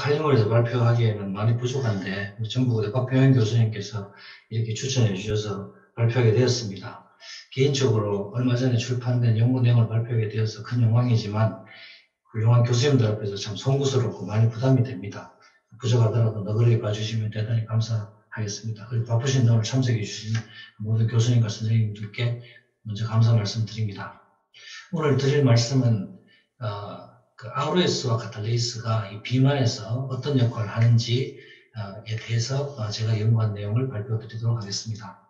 칼럼을에서 발표하기에는 많이 부족한데 우리 전북대 박병현 교수님께서 이렇게 추천해 주셔서 발표하게 되었습니다. 개인적으로 얼마 전에 출판된 연구 내용을 발표하게 되어서 큰 영광이지만 훌륭한 교수님들 앞에서 참 송구스럽고 많이 부담이 됩니다. 부족하더라도 너그러이 봐주시면 대단히 감사하겠습니다. 그리고 바쁘신 오늘 참석해 주신 모든 교수님과 선생님들께 먼저 감사 말씀드립니다. 오늘 드릴 말씀은 그 ROS와 카탈레이스가 이 비만에서 어떤 역할을 하는지에 대해서 제가 연구한 내용을 발표드리도록 하겠습니다.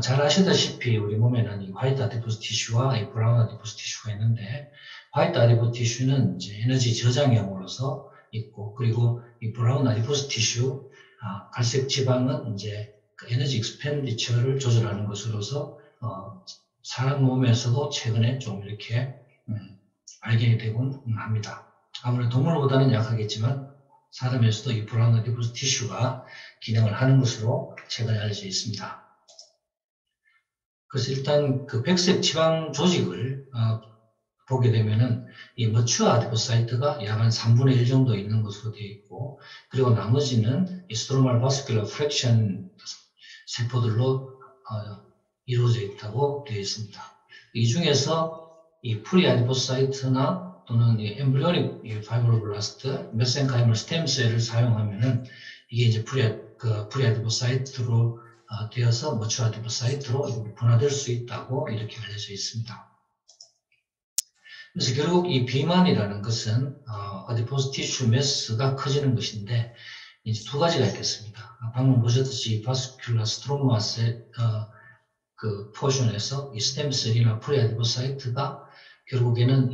잘 아시다시피 우리 몸에는 이 화이트 아디포스 티슈와 이 브라운 아디포스 티슈가 있는데, 화이트 아디포스 티슈는 이제 에너지 저장형으로서 있고, 그리고 이 브라운 아디포스 티슈, 갈색 지방은 이제 그 에너지 익스펜디처를 조절하는 것으로서 사람 몸에서도 최근에 좀 이렇게 발견이 되곤 합니다. 아무래도 동물보다는 약하겠지만 사람에서도 이 브라운 아디포스 티슈가 기능을 하는 것으로 최근에 알려져 있습니다. 그래서 일단 그 백색 지방 조직을 보게 되면은 이 머추어 아디포사이트가 약 한 3분의 1 정도 있는 것으로 되어 있고, 그리고 나머지는 이 스트로말 바스큘러 프랙션 세포들로 이루어져 있다고 되어 있습니다. 이 중에서 이 프리아디포사이트나 또는 이 엠브리오닉 파이브로블라스트, 메센카이멀 스템셀을 사용하면은 이게 이제 프리아디포사이트로 되어서 머추어 아디포사이트로 분화될 수 있다고 이렇게 알려져 있습니다. 그래서 결국 이 비만이라는 것은 아디포스 티슈 매스가 커지는 것인데, 이제 두 가지가 있겠습니다. 방금 보셨듯이 바스큘라 스트로마 그 포션에서 이 스템셀이나 프리아디포사이트가 결국에는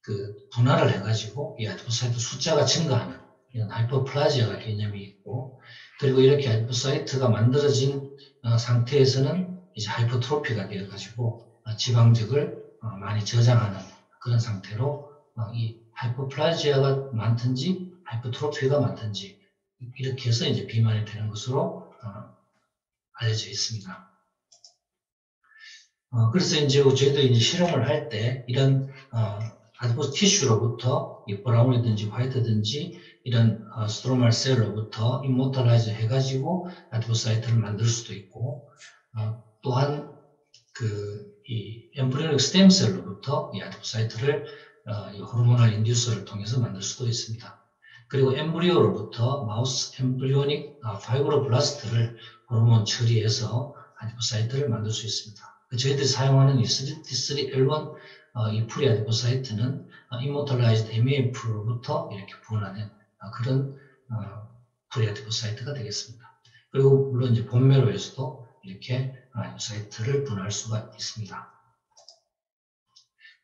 그 분할을 해가지고 이 아디포사이트 숫자가 증가하는 이런 하이퍼플라지아 개념이 있고, 그리고 이렇게 아디포사이트가 만들어진 상태에서는 이제 하이퍼트로피가 되어가지고 지방적을 많이 저장하는 그런 상태로 이 하이퍼플라지아가 많든지 하이퍼트로피가 많든지 이렇게 해서 이제 비만이 되는 것으로 알려져 있습니다. 그래서 이제 저희도 이제 실험을 할 때 이런 아디포스 티슈로부터 이 브라운이든지 화이트든지 이런 스트로말 셀로부터 임모탈라이즈 해가지고 아디포사이트를 만들 수도 있고, 또한 이 엠브리오닉 스템셀로부터 이 아디포사이트를 이 호르모널 인듀서를 통해서 만들 수도 있습니다. 그리고 엠브리오로부터 마우스 엠브리오닉 파이브로블라스트를 호르몬 처리해서 아디포사이트를 만들 수 있습니다. 저희들이 사용하는 이 33L1 이 프리아디포사이트는 임모탈라이즈드 MAF로부터 이렇게 분화된 그런 프리아디포사이트가 되겠습니다. 그리고 물론 이제 본메로에서도 이렇게 아디포사이트를 분화할 수가 있습니다.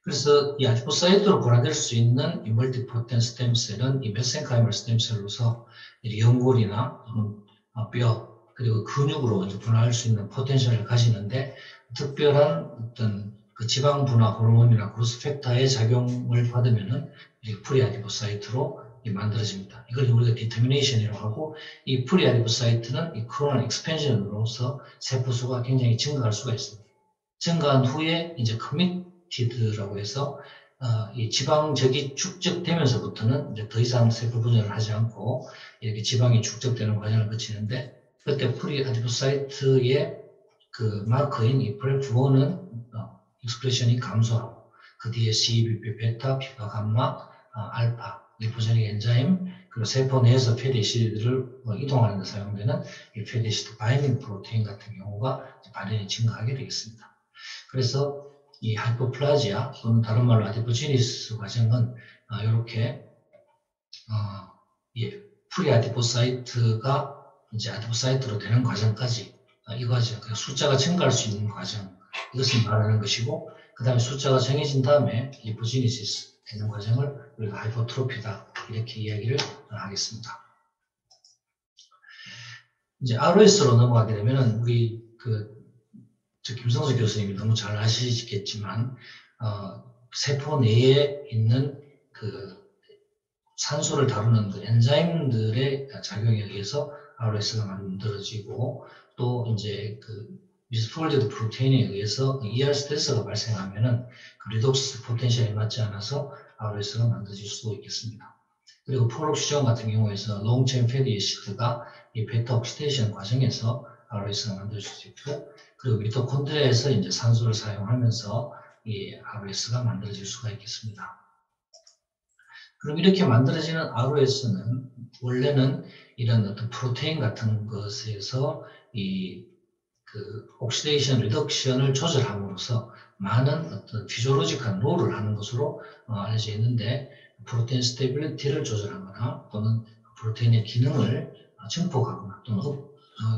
그래서 이 아디포사이트로 분화될 수 있는 이 멀티포텐 스템셀은 이 메센카이멀 스템셀로서 연골이나 뼈 그리고 근육으로 이제 분화할 수 있는 포텐셜을 가지는데, 특별한 어떤 그 지방 분화 호르몬이나 그로스 팩터의 작용을 받으면은 이 프리아디포사이트로 만들어집니다. 이걸 우리가 디터미네이션이라고 하고, 이 프리아디포사이트는 이 코로나 익스펜션으로서 세포수가 굉장히 증가할 수가 있습니다. 증가한 후에 이제 커미티드라고 해서 이 지방적이 축적되면서부터는 이제 더 이상 세포 분열을 하지 않고 이렇게 지방이 축적되는 과정을 거치는데, 그때 프리아디포사이트의 그 마커인 이 프레프1은 익스프레션이 감소하고, 그 뒤에 CBP, 베타, 피파, 감마, 알파, 리포제닉 엔자임, 그리고 세포 내에서 페디시드를 이동하는 데 사용되는 이 페디시드 바인딩 프로테인 같은 경우가 발현이 증가하게 되겠습니다. 그래서 이 하이퍼플라지아 또는 다른 말로 아디포지니스 과정은 이렇게 프리아디포사이트가 이제 아디포사이트로 되는 과정까지 이 과정, 숫자가 증가할 수 있는 과정, 이것을 말하는 것이고, 그 다음에 숫자가 정해진 다음에 리포지니시스 되는 과정을 우리가 하이퍼트로피다 이렇게 이야기를 하겠습니다. 이제 ROS로 넘어가게 되면은 우리 김성수 교수님이 너무 잘 아시겠지만 세포 내에 있는 그 산소를 다루는 그 엔자임들의 작용에 의해서 ROS가 만들어지고, 또 이제 그 미스폴리드 프로테인에 의해서 ER 스트레스가 발생하면은 그 리독스 포텐셜이 맞지 않아서 ROS가 만들어질 수도 있겠습니다. 그리고 포록시종 같은 경우에서 롱체인 패티 애시드가 이 베타 옥시데이션 과정에서 ROS가 만들어질 수 있고, 그리고 미토콘드리아에서 이제 산소를 사용하면서 이 ROS가 만들어질 수가 있겠습니다. 그럼 이렇게 만들어지는 ROS는 원래는 이런 어떤 프로테인 같은 것에서 옥시데이션 리덕션을 조절함으로써 많은 어떤 피지올로직한 롤을 하는 것으로 알려져 있는데, 프로테인 스테빌리티를 조절하거나 또는 프로테인의 기능을 증폭하거나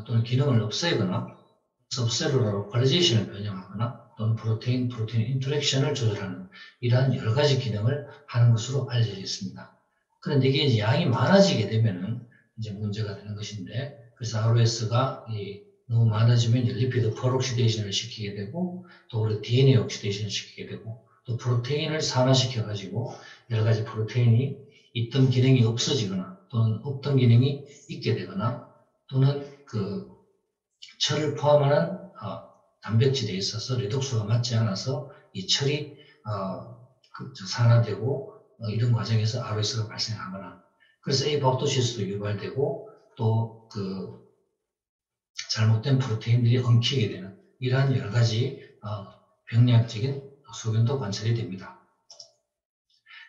또는 기능을 없애거나 서브셀룰러 로컬리제이션을 변형하거나 또는 프로테인 인터랙션을 조절하는 이러한 여러 가지 기능을 하는 것으로 알려져 있습니다. 그런데 이게 이제 양이 많아지게 되면은 이제 문제가 되는 것인데, 그래서 ROS가 너무 많아지면 이제 리피드 퍼옥시데이션을 시키게 되고, 또 우리 DNA 옥시데이션을 시키게 되고, 또 프로테인을 산화시켜가지고 여러 가지 프로테인이 있던 기능이 없어지거나 또는 없던 기능이 있게 되거나 또는 철을 포함하는 단백질에 있어서 리독스가 맞지 않아서 이 철이 산화되고 이런 과정에서 ROS가 발생하거나, 그래서 에이포토시스도 유발되고 또 잘못된 프로테인들이 엉키게 되는 이러한 여러 가지 병리학적인 소견도 관찰이 됩니다.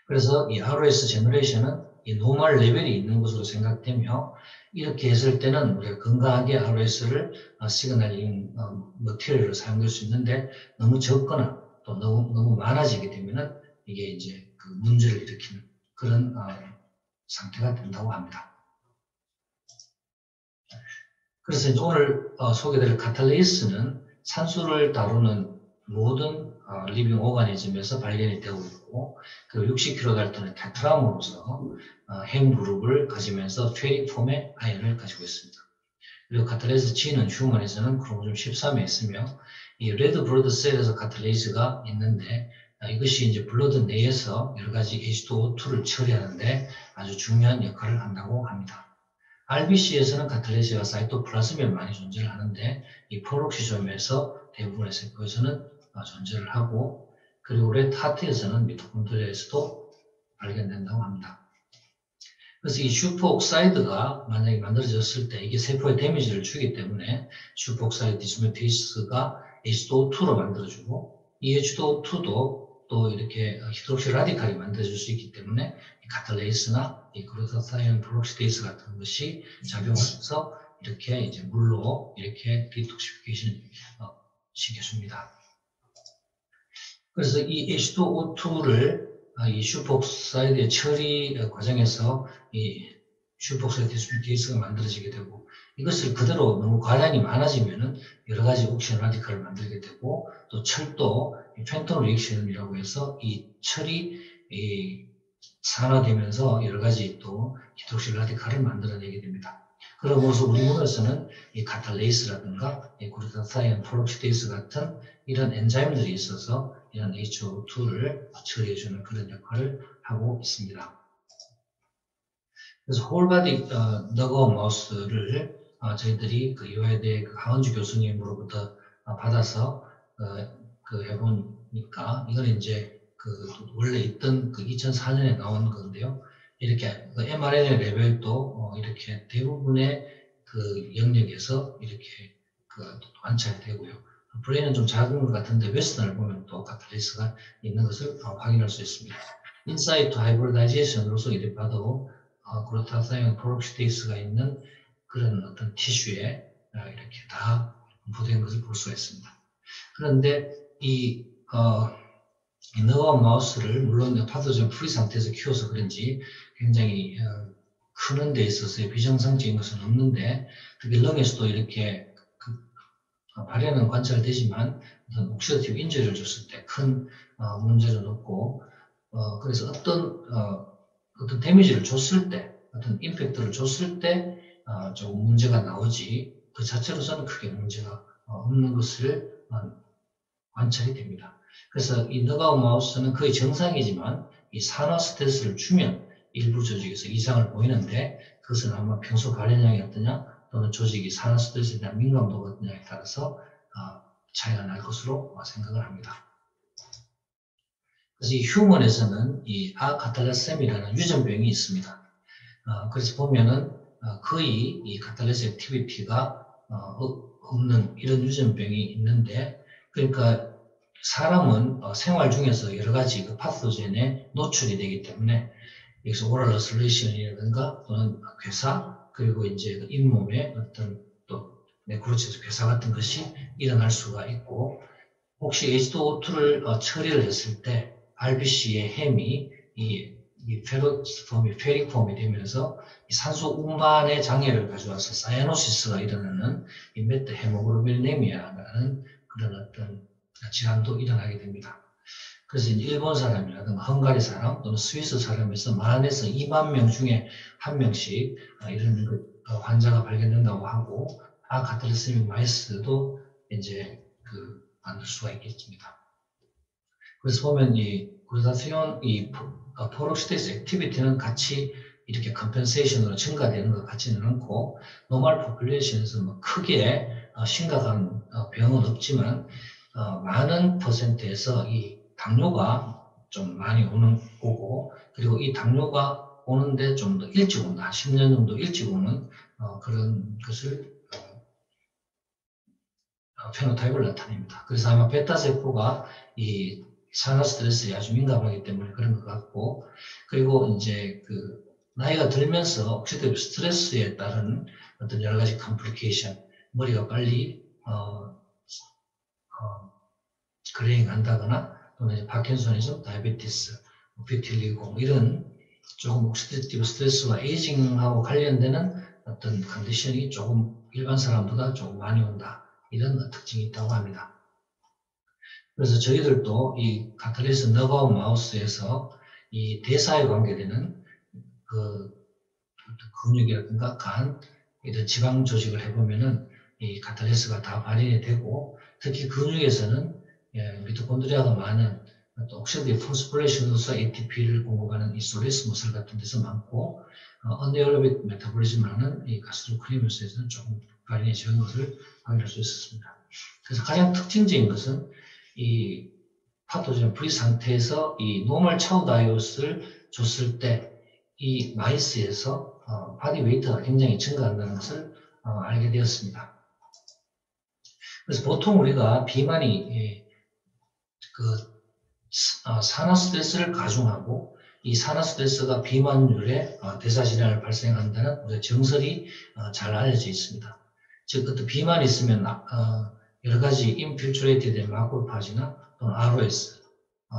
그래서 이 ROS 제너레이션은 이 노멀 레벨이 있는 것으로 생각되며, 이렇게 했을 때는 우리가 건강하게 ROS를 시그널링 머티리얼로 사용될 수 있는데, 너무 적거나 또 너무 많아지게 되면은 이게 이제 문제를 일으키는 그런 상태가 된다고 합니다. 그래서 이제 오늘 소개될 카탈레이스는 산소를 다루는 모든 리빙 오가니즘에서 발견이 되고 있고, 그 60kD의 테트라몬으로서 핵그룹을 가지면서 페릭 폼의 아연을 가지고 있습니다. 그리고 카탈레이스 G는 휴먼에서는 크로모좀 13에 있으며, 이 레드 블러드 셀에서 카탈레이스가 있는데, 이것이 이제 블러드 내에서 여러 가지 H2O2를 처리하는데 아주 중요한 역할을 한다고 합니다. RBC에서는 카탈레이스가 사이토플라즘에 많이 존재를 하는데, 이 포록시좀에서 대부분의 세포에서는 존재를 하고, 그리고 레드 하트에서는 미토콘드리아에서도 발견된다고 합니다. 그래서 이 슈퍼옥사이드가 만약에 만들어졌을 때 이게 세포에 데미지를 주기 때문에 슈퍼옥사이드 디스메테이스가 H2O2로 만들어주고, 이 H2O2도 또 이렇게 히드록시 라디칼이 만들어질 수 있기 때문에 이 카탈레이스나 이 글루타타이온 프록시데이스 같은 것이 작용하면서 이렇게 이제 물로 이렇게 디톡시피케이션 시켜줍니다. 그래서 이 H2O2를 이 슈퍼옥사이드의 처리 과정에서 이 슈퍼옥사이드 디스메테이스가 만들어지게 되고, 이것을 그대로 너무 과량이 많아지면은 여러 가지 옥시전 라디칼을 만들게 되고, 또 철도 펜톤 리액션이라고 해서 이 철이 산화되면서 여러 가지 또 히드록시 라디칼을 만들어내게 됩니다. 그러면서 우리 몸에서는 이 카탈레이스라든가 이 글루타타이온 프록시데이스 같은 이런 엔자임들이 있어서 이런 HO2를 처리해주는 그런 역할을 하고 있습니다. 그래서 홀바디 너거 마우스를 저희들이 이화여대 하은주 교수님으로부터 받아서 해보니까, 이거는 이제 원래 있던 2004년에 나온 건데요. 이렇게 mRNA 레벨도 이렇게 대부분의 영역에서 이렇게 관찰이 되고요. 브레인은 좀 작은 것 같은데 웨스턴을 보면 또 카탈리스가 있는 것을 확인할 수 있습니다. 인사이트 하이브리다이제이션으로서 이렇게 봐도 글루타타이온 프록시데이스가 있는 그런 어떤 티슈에 이렇게 다 분포된 것을 볼 수가 있습니다. 그런데 이 너와 마우스를 물론 파토젠 프리 상태에서 키워서 그런지 굉장히 크는 데 있어서의 비정상적인 것은 없는데, 특히 렁에서도 이렇게 발현은 관찰되지만 어떤 옥시다티브 인저리를 줬을 때 큰 문제는 없고, 그래서 어떤 데미지를 줬을 때, 어떤 임팩트를 줬을 때 조금 문제가 나오지, 그 자체로서는 크게 문제가 없는 것을 관찰이 됩니다. 그래서 이 너가우 마우스는 거의 정상이지만 이 산화 스트레스를 주면 일부 조직에서 이상을 보이는데, 그것은 아마 평소 발현량이 어떠냐 또는 조직이 산화 스트레스에 대한 민감도가 어떠냐에 따라서 차이가 날 것으로 생각을 합니다. 그래서 이 휴먼에서는 이 아카탈라셈이라는 유전병이 있습니다. 그래서 보면은 거의 이 카탈레스 액티비티가 없는 이런 유전병이 있는데, 그러니까 사람은 생활 중에서 여러 가지 그 파토젠에 노출이 되기 때문에 여기서 오랄 어슬레이션이라든가 또는 괴사, 그리고 이제 그 잇몸에 어떤 또 네크로치스 괴사 같은 것이 일어날 수가 있고, 혹시 H2O2를 처리를 했을 때 RBC의 햄이 이 페릭 폼이 되면서 이 산소 운반의 장애를 가져와서 사이아노시스가 일어나는 이 메타 헤모글로비네미아라는 그런 어떤 질환도 일어나게 됩니다. 그래서 이제 일본 사람이라든가 헝가리 사람 또는 스위스 사람에서 만에서 2만 명 중에 한 명씩 이런 환자가 발견된다고 하고, 아카탈리스믹 마이스도 이제 만들 수가 있겠습니다. 그래서 보면 이 글루타티온, 이 포록시데이스 액티비티는 같이 이렇게 컴펜세이션으로 증가되는 것 같지는 않고, 노멀 포퓰레이션에서 뭐 크게 심각한 병은 없지만 많은 퍼센트에서 이 당뇨가 좀 많이 오고, 그리고 이 당뇨가 오는데 좀 더 일찍 온다, 한 10년 정도 일찍 오는 그런 것을 페노타입을 나타냅니다. 그래서 아마 베타세포가 이 산화 스트레스에 아주 민감하기 때문에 그런 것 같고, 그리고 이제 나이가 들면서 옥시디브 스트레스에 따른 어떤 여러 가지 컴플리케이션, 머리가 빨리 그레잉 한다거나 또는 이제 파킨소니즘, 다이아베티스, 비틸리고 이런 조금 옥시디브 스트레스와 에이징하고 관련되는 어떤 컨디션이 조금 일반 사람보다 조금 많이 온다, 이런 특징이 있다고 합니다. 그래서 저희들도 이 카탈리스 너바우 마우스에서 이 대사에 관계되는 근육이라든가 간, 이런 지방 조직을 해보면은 이 카탈리스가 다 발현이 되고, 특히 근육에서는 미토콘드리아가 많은 옥시디브 포스포레이션으로서 ATP를 공급하는 이 소레스 머슬 같은 데서 많고, 어네어로빅 메타볼리즘을 하는 이 가스트로크니머스에서는 조금 발현이 적은 것을 확인할 수 있었습니다. 그래서 가장 특징적인 것은 이 파토젠 프리 상태에서 이 노멀 차우 다이옷을 줬을 때 이 마이스에서 바디 웨이트가 굉장히 증가한다는 것을 알게 되었습니다. 그래서 보통 우리가 비만이 산화 스트레스를 가중하고, 이 산화 스트레스가 비만율에 대사질환을 발생한다는 우리가 정설이 잘 알려져 있습니다. 즉, 어떤 비만이 있으면 여러 가지 인필트레이트된 마크로파지나 또는 ROS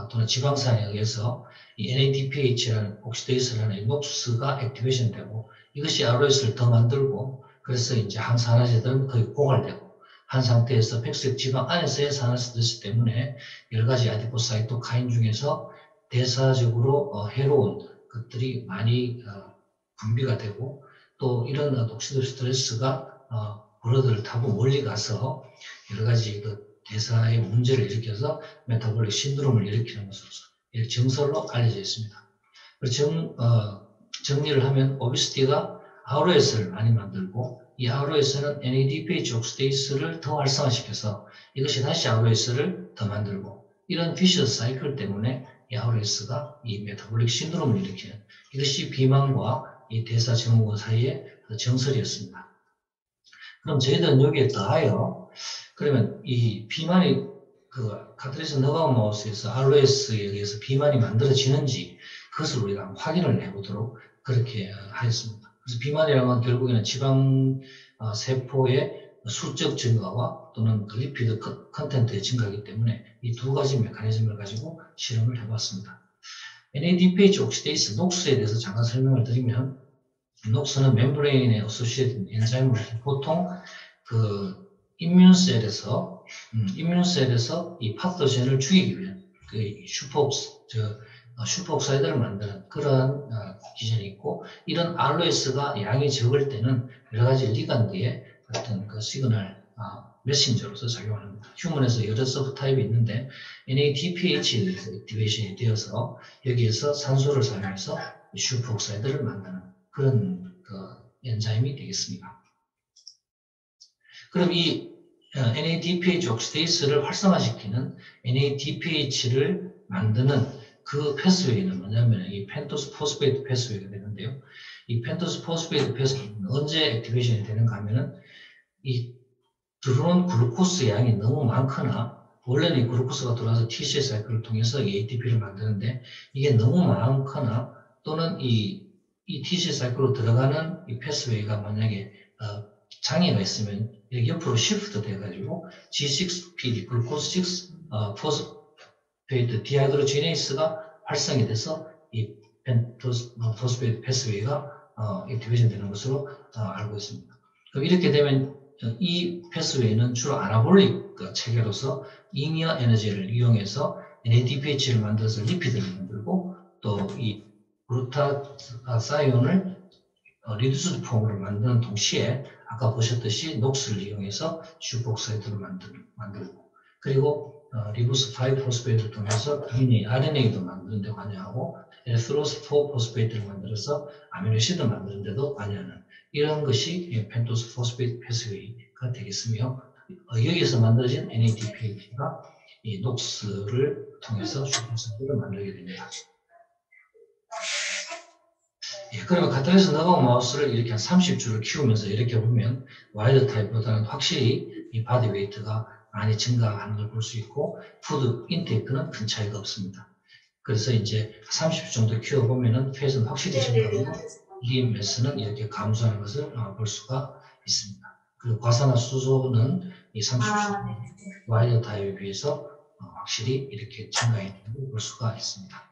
또는 지방산에 의해서 이 NADPH라는 옥시데이스라는 녹수가 액티베이션 되고, 이것이 ROS를 더 만들고, 그래서 이제 항산화제들은 거의 고갈되고, 한 상태에서 백색 지방 안에서의 산화 스트레스 때문에 여러 가지 아디포사이토카인 중에서 대사적으로 해로운 것들이 많이 분비가 되고, 또 이런 옥시디브 스트레스가 브러드를 타고 멀리 가서 여러 가지 대사의 문제를 일으켜서 메타볼릭 신드롬을 일으키는 것으로서 정설로 알려져 있습니다. 정리를 하면 오비시티가 ROS를 많이 만들고, 이 ROS는 NADPH 옥시데이스를 더 활성화시켜서 이것이 다시 ROS를 더 만들고, 이런 비셔스 사이클 때문에 이 ROS가 이 메타볼릭 신드롬을 일으키는, 이것이 비만과 이 대사 증후군 사이의 정설이었습니다. 그럼 저희들은 여기에 더하여, 그러면 이 비만이 카탈리스 너바우 마우스에서 ROS에 의해서 비만이 만들어지는지 그것을 우리가 한번 확인을 해보도록 그렇게 하였습니다. 그래서 비만이라는 건 결국에는 지방 세포의 수적 증가와 또는 리피드 컨텐트의 증가이기 때문에 이 두 가지 메커니즘을 가지고 실험을 해봤습니다. NADPH 옥시데이스 녹수에 대해서 잠깐 설명을 드리면, 녹수는 멤브레인에 어소시에이트 엔자임을 보통 임뮨셀에서 이 파토젠을 죽이기 위한 슈퍼옥사이드를 만드는 그런 기전이 있고, 이런 ROS가 양이 적을 때는 여러 가지 리간드의 어떤 시그널 메신저로서 작용합니다. 휴먼에서 여러 서브타입이 있는데 NADPH에 대해서 액티베이션이 되어서 여기에서 산소를 사용해서 슈퍼옥사이드를 만드는 그런 엔자임이 되겠습니다. 그럼 이 NADPH 옥시데이스를 활성화시키는 NADPH를 만드는 그 패스웨이는 뭐냐면 이 펜토스 포스페이트 패스웨이가 되는데요. 이 펜토스 포스페이트 패스웨이는 언제 액티베이션이 되는가 하면은 이 들어온 글루코스 양이 너무 많거나 원래는 이 글루코스가 들어와서 TCA 사이클을 통해서 이 ATP를 만드는데 이게 너무 많거나 또는 이 TCA 사이클로 들어가는 이 패스웨이가 만약에 장애가 있으면 여기 옆으로 시프트 돼가지고 G6PD, 글루코스 6 포스페이트 디하이드로지네이스가 활성이 돼서 이 포스페이트 패스웨이가 액티베이션 되는 것으로 알고 있습니다. 그럼 이렇게 되면 이 패스웨이는 주로 아나볼릭 체계로서 이미어 에너지를 이용해서 NADPH를 만들어서 리피드를 만들고 또 이 글루타사이온을 리듀스드 폼으로 만드는 동시에 아까 보셨듯이 녹스를 이용해서 슈복사이드를 만들고 그리고 리보스 5 포스페이트를 통해서 RNA도 만드는 데 관여하고 에르스로스 4 포스페이트를 만들어서 아미노시드 만드는 데도 관여하는 이런 것이 펜토스 포스페이트 패스웨이가 되겠으며 여기에서 만들어진 NADPH가 이 녹스를 통해서 슈퍼사이드를 만들게 됩니다. 예, 그러면 카탈리스 너가우 마우스를 이렇게 한 30주를 키우면서 이렇게 보면 와일드 타입보다는 확실히 이 바디 웨이트가 많이 증가하는 걸 볼 수 있고 푸드 인테이크는 큰 차이가 없습니다. 그래서 이제 30주 정도 키워보면은 팻은 확실히 증가하고 림 매스는 이렇게 감소하는 것을 볼 수가 있습니다. 그리고 과산화수소는 이 30주 와일드 타입에 비해서 확실히 이렇게 증가했는 걸 볼 수가 있습니다.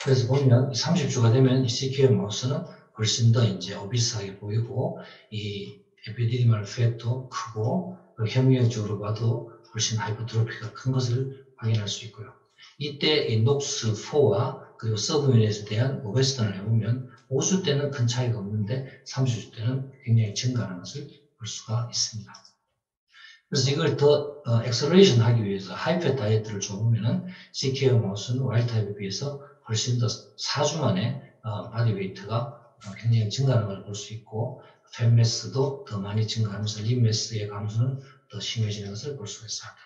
그래서 보면 30주가 되면 이 CKO 마우스는 훨씬 더 이제 오비스하게 보이고 이 에피디디멀 팻도 크고 혐의학적으로 봐도 훨씬 하이퍼트로피가 큰 것을 확인할 수 있고요. 이때 이 녹스4와 그리고 서브유닛에 대한 오베스턴을 해보면 5주 때는 큰 차이가 없는데 30주 때는 굉장히 증가하는 것을 볼 수가 있습니다. 그래서 이걸 더 엑셀레이션 하기 위해서 하이팻 다이어트를 줘보면은 CKO 마우스는 와일드 타입에 비해서 훨씬 더 4주 만에 바디 웨이트가 굉장히 증가하는 걸 볼 수 있고 팻매스도 더 많이 증가하면서 림매스의 감소는 더 심해지는 것을 볼 수가 있습니다.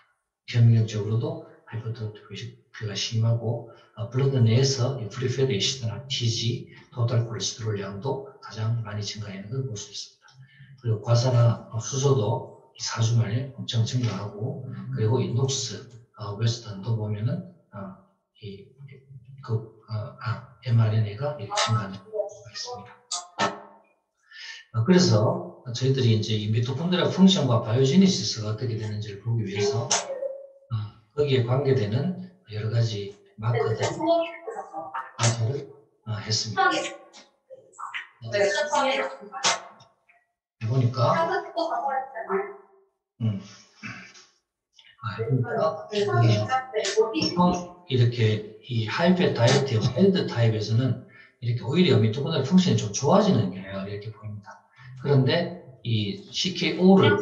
경력적으로도 하이퍼트로피가 심하고 블러드 내에서 프리패드 에시드나 TG, 토탈 콜레스테롤 양도 가장 많이 증가하는 걸 볼 수 있습니다. 그리고 과산화수소도 4주 만에 엄청 증가하고 그리고 이 녹스 웨스턴도 보면은 mRNA가 이렇게 증가하는 걸 볼 수가 있습니다. 그래서 저희들이 이제 이 미토콘드리아 펑션과 바이오제니시스가 어떻게 되는지를 보기 위해서 거기에 관계되는 여러 가지 마커들 검사를 했습니다. 보니까 보통 이렇게 이 하이팻 다이어트의 와일드 타입에서는 이렇게 오히려 미토콘드리아 펑션이 좀 좋아지는 경향을 이렇게 보입니다. 그런데 이 CKO를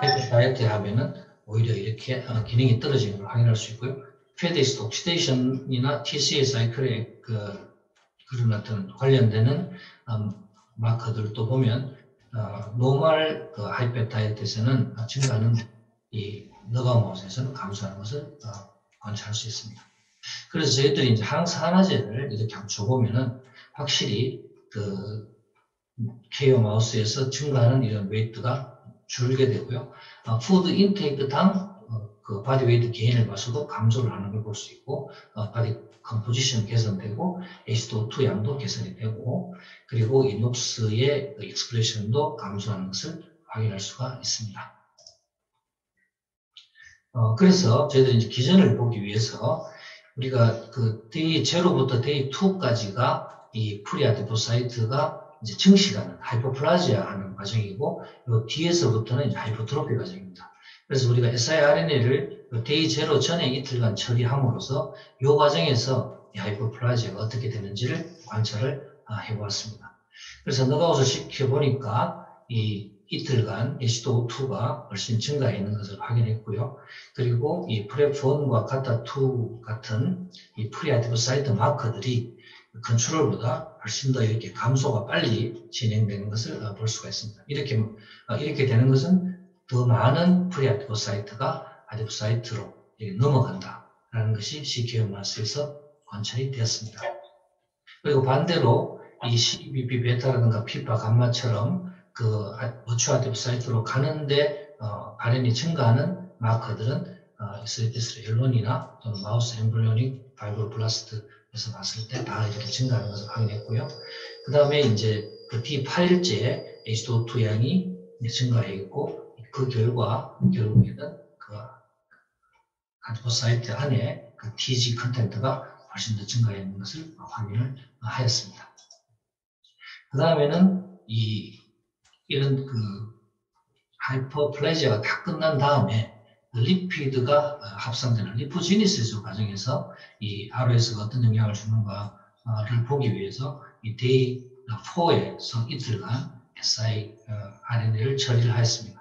하이팻 다이어트에 하면은 오히려 이렇게 기능이 떨어지는 걸 확인할 수 있고요. 페데이스트 옥시데이션이나 TCA 사이클에 그런 어떤 관련되는 마커들도 보면 노멀 하이팻 다이어트에서는 증가하는 이 너가우 마우스에서는 감소하는 것을 관찰할 수 있습니다. 그래서 저희들이 이제 항산화제를 이렇게 한번 줘보면은 확실히 KO 마우스에서 증가하는 이런 웨이트가 줄게 되고요. 푸드 인테이크당 그 바디 웨이트 게인을 봐서도 감소를 하는 걸 볼 수 있고 바디 컴포지션 개선되고 H2O2 양도 개선이 되고 그리고 이 녹스의 익스프레션도 감소하는 것을 확인할 수가 있습니다. 그래서 저희들이 이제 기전을 보기 위해서 우리가 그 데이 0부터 데이 2까지가 이 프리아디포사이트가 이제 증식하는 하이퍼플라지아 하는 과정이고 요 뒤에서부터는 이제 하이퍼트로피 과정입니다. 그래서 우리가 siRNA를 데이 0 전에 이틀간 처리함으로써 이 과정에서 이 하이퍼플라지아가 어떻게 되는지를 관찰을 해보았습니다. 그래서 너가웃을 시켜보니까 이 이틀간 H2O2가 훨씬 증가해 있는 것을 확인했고요. 그리고 이 프랩1과 카타2 같은 이 프리아디포사이트 마커들이 컨트롤보다 훨씬 더 이렇게 감소가 빨리 진행되는 것을 볼 수가 있습니다. 이렇게 되는 것은 더 많은 프리아디포사이트가 아디포사이트로 넘어간다. 라는 것이 CKO 마우스에서 관찰이 되었습니다. 그리고 반대로 이 CBP 베타라든가 피파 감마처럼 그 버추얼 사이트로 가는데 발현이 증가하는 마커들은 SFS 앨런이나 또는 마우스 엠브리오닉 파이브로블라스트에서 봤을 때 다 이렇게 증가하는 것을 확인했고요. 그 다음에 이제 그 D8일째 H2O2 양이 증가해 있고 그 결과 결국에는 그 아디포사이트 안에 그 TG 컨텐트가 훨씬 더 증가해 있는 것을 확인을 하였습니다. 그 다음에는 이런 그 하이퍼플레지아가 다 끝난 다음에 리피드가 합성되는 리포지니시스 과정에서 이 ROS가 어떤 영향을 주는가를 보기 위해서 이 데이 4에서 이틀간 siRNA를 처리를 하였습니다.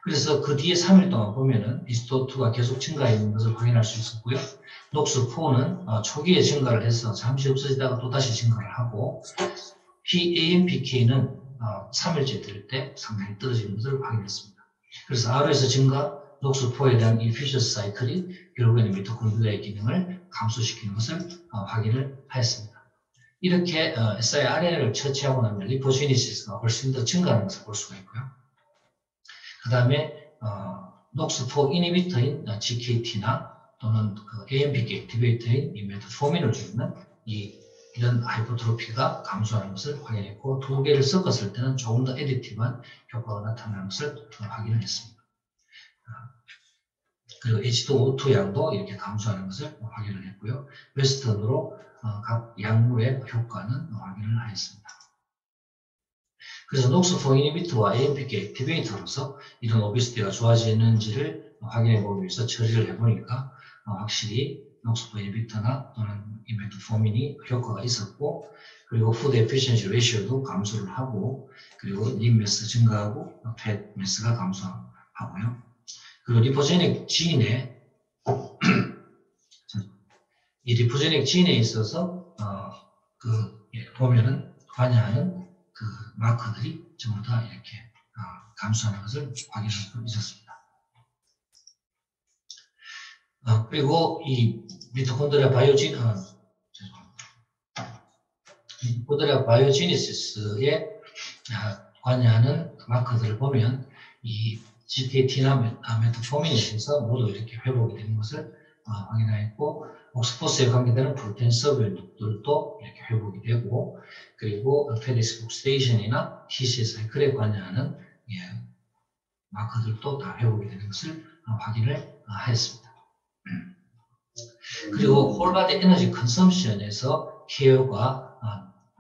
그래서 그 뒤에 3일 동안 보면은 H2O2가 계속 증가해 있는 것을 확인할 수 있었고요. 녹스4는 초기에 증가를 해서 잠시 없어지다가 또다시 증가를 하고 AMPK는 3일째 될 때 상당히 떨어지는 것을 확인했습니다. 그래서 ROS 증가, 녹스4에 대한 이 피셔스 사이클이 결국에는 미토콘드리아의 기능을 감소시키는 것을 확인을 하였습니다. 이렇게 siRNA를 처치하고 나면 리포지니시스가 훨씬 더 증가하는 것을 볼 수가 있고요. 그 다음에 녹스4 이니비터인 GKT나 또는 그 AMPK 액티베이터인 이 메트포민을 주는 이런 하이퍼트로피가 감소하는 것을 확인했고 두 개를 섞었을 때는 조금 더 에디티브한 효과가 나타나는 것을 확인을 했습니다. 그리고 H2O2 양도 이렇게 감소하는 것을 확인을 했고요. 웨스턴으로 각 약물의 효과는 확인을 하였습니다. 그래서 녹스4 이니비터와 AMPK 액티베이터로서 이런 오비시티가 좋아지는지를 확인해 보기 위해서 처리를 해보니까 확실히 녹스4 이니비터나 또는 이메트포민이 효과가 있었고 그리고 푸드 에피션시 레이시오도 감소를 하고 그리고 림 매스 증가하고 팻 매스가 감소하고요. 그리고 리포제닉 지인에 이 리포제닉 지인에 있어서 보면은 관여하는 그 마커들이 전부 다 이렇게 감소하는 것을 확인할 수 있었습니다. 그리고 이 미토콘드리아 바이오지니시스에 관여하는 마커들을 보면 이 GKT나 메트포민에 대해서 모두 이렇게 회복이 되는 것을 확인하였고 옥스포스에 관계되는 프로테인 서브들도 이렇게 회복이 되고 그리고 페디스 옥시데이션이나 TCA 사이클에 관여하는 마커들도 다 회복이 되는 것을 확인을 하였습니다. 그리고 홀바디 에너지 컨섬션에서 KO가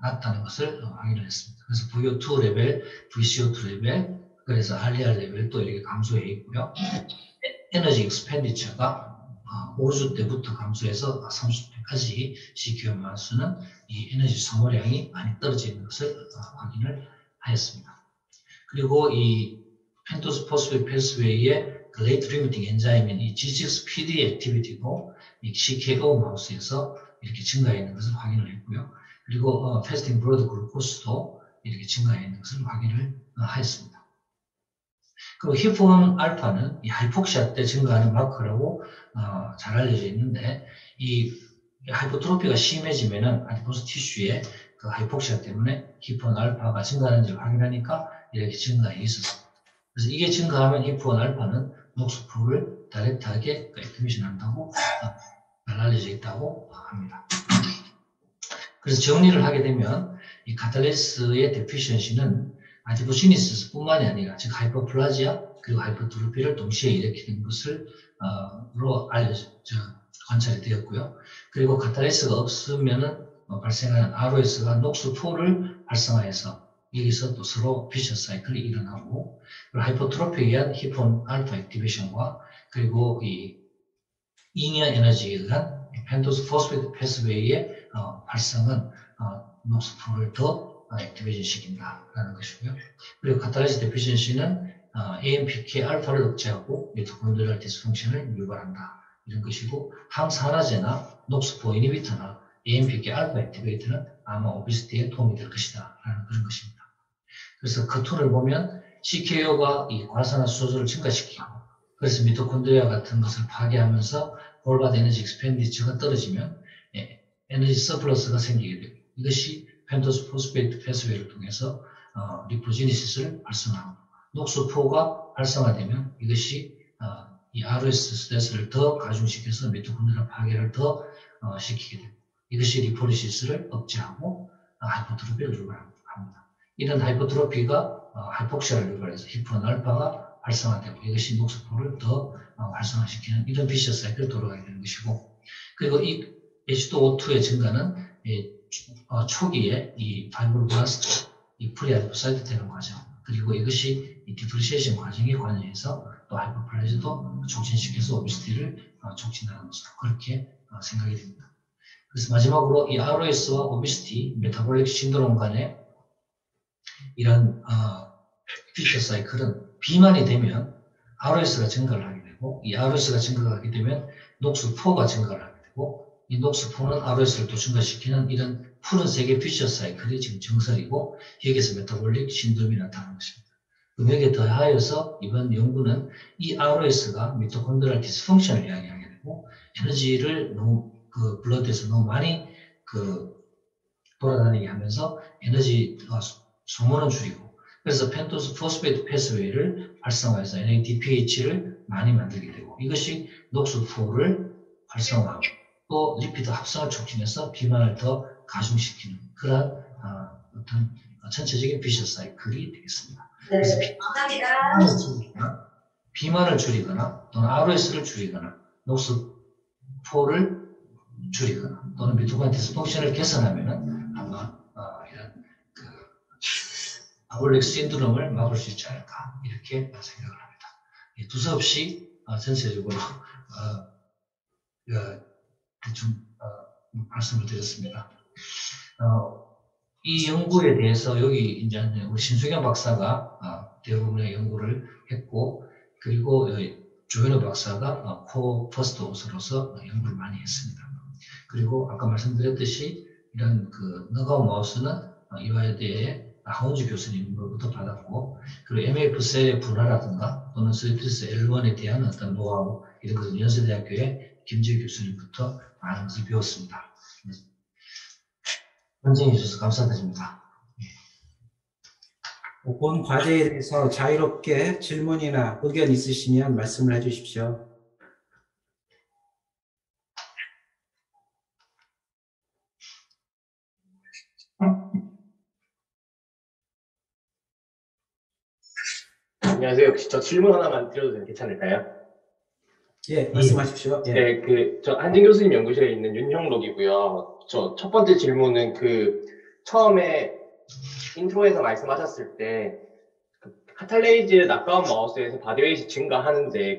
낮다는 것을 확인을 했습니다. 그래서 VO2 레벨, VCO2 레벨, 그래서 RDR 레벨도 이렇게 감소해 있고요. 에너지 익스펜디처가 5주 때부터 감소해서 30주까지 CKO 마우스는 이 에너지 소모량이 많이 떨어져 있는 것을 확인을 하였습니다. 그리고 이 펜토스 포스페이트 패스웨이의 그 레이트 리미팅 엔자임인 이 G6PD 액티비티도 이 CKO 마우스에서 이렇게 증가해 있는 것을 확인을 했고요. 그리고 패스팅 브로드 글루코스도 이렇게 증가해 있는 것을 확인을 하였습니다. 그리고 히폰 알파는 이 하이폭시아 때 증가하는 마커라고 잘 알려져 있는데 이 하이포트로피가 심해지면은 아디포스 티슈에 그 하이폭시아 때문에 히폰 알파가 증가하는지를 확인하니까 이렇게 증가해 있었습니다. 그래서 이게 증가하면 히폰 알파는 녹스4를 다이렉트하게 액티베이션 한다고 잘 알려져 있다고 합니다. 그래서 정리를 하게 되면 이 카탈리스의 데피션시는 아디포지니시스 뿐만이 아니라 즉 하이퍼플라지아 그리고 하이퍼트로피를 동시에 일으키는 것을 관찰이 되었고요. 그리고 카탈리스가 없으면은 발생하는 ROS가 녹스4를 활성화해서 여기서 또 서로 비셔스 사이클이 일어나고 그리고 하이퍼트로피에 의한 히폰 알파 액티베이션과 그리고 이 잉여 에너지에 의한 펜토스 포스페이트 패스웨이의 활성은 녹스4를 더 액티베이션 시킨다라는 것이고요. 그리고 카탈리스 데피션시는 AMPK 알파를 억제하고 미토콘드리얼 디스펑션을 유발한다. 이런 것이고 항산화제나 녹스4 이니비터나 AMPK 알파 액티베이터는 아마 오비시티에 도움이 될 것이다. 라는 그런 것입니다. 그래서 그 툴을 보면 CKO가 이 과산화 수소를 증가시키고 그래서 미토콘드리아 같은 것을 파괴하면서 홀바디 에너지 익스펜디처가 떨어지면 에너지 서플러스가 생기게 되고 이것이 펜토스 포스페이트 패스웨이를 통해서 리포지니시스를 발생하고 녹수4가 활성화되면 이것이 이 ROS 스트레스를 더 가중시켜서 미토콘드리아 파괴를 더 시키게 되고 이것이 리포리시스를 억제하고 하이포트로피를 유발합니다. 이런 하이포트로피가 하이폭시아를 유발해서 히프론 알파가 활성화되고 이것이 녹수포를 더 활성화시키는 이런 비셔스 사이클을 돌아가게 되는 것이고 그리고 이 H2O2의 증가는 초기에 이 파이브로블라스트, 이 프리아디포사이트 되는 과정 그리고 이것이 이 디프리시에이션 과정에 관여해서 또 하이퍼플레이즈도 촉진시켜서 오비시티를 촉진하는 것으로 그렇게 생각이 됩니다. 그래서 마지막으로 이 ROS와 오비시티, 메타볼릭 신드롬 간의 이런 피셔 사이클은 비만이 되면 ROS가 증가를 하게 되고 이 ROS가 증가하게 되면 녹수4가 증가를 하게 되고 이 녹수4는 ROS를 또 증가시키는 이런 푸른색의 피셔 사이클이 지금 정설이고 여기에서 메타볼릭 신드롬이 나타나는 것입니다. 여기에 더하여서 이번 연구는 이 ROS가 미토콘드리얼 디스펑션을 이야기하게 되고 에너지를 너무 블러드에서 너무 많이 돌아다니게 하면서 에너지 소모는 줄이고 그래서 펜토스 포스페이트 패스웨이를 활성화해서 NADPH를 많이 만들게 되고 이것이 녹수4를 활성화하고 또 리피드 합성을 촉진해서 비만을 더 가중시키는 그런 어떤 전체적인 비셔 사이클이 되겠습니다. 네, 그래서 감사합니다. 비만을 줄이거나 또는 ROS를 줄이거나 녹수4를 줄이거나 또는 미토콘드리아 디스펑션을 개선하면은 아마 이런 아볼릭 신드롬을 막을 수 있지 않을까 이렇게 생각을 합니다. 두서없이 전체적으로 대충 말씀을 드렸습니다. 이 연구에 대해서 여기 이제 우리 신수경 박사가 대부분의 연구를 했고 그리고 조현우 박사가 코-퍼스트 오서로서 연구를 많이 했습니다. 그리고 아까 말씀드렸듯이 이런 너가우 마우스는 이화여대의 하운주 교수님으로부터 받았고 그리고 MF 셀의 분화라든가 또는 스위트리스 L1에 대한 어떤 노하우 이런 것은 연세대학교의 김재 교수님부터 많은 것을 배웠습니다. 선생님 주셔서 감사드립니다. 본 과제에 대해서 자유롭게 질문이나 의견 있으시면 말씀을 해주십시오. 안녕하세요. 혹시 저 질문 하나만 드려도 괜찮을까요? 예, 말씀하십시오. 예. 네, 저 한진 교수님 연구실에 있는 윤형록이고요. 저 첫 번째 질문은 처음에 인트로에서 말씀하셨을 때 카탈레이즈 낙가운 마우스에서 바디웨이트 증가하는데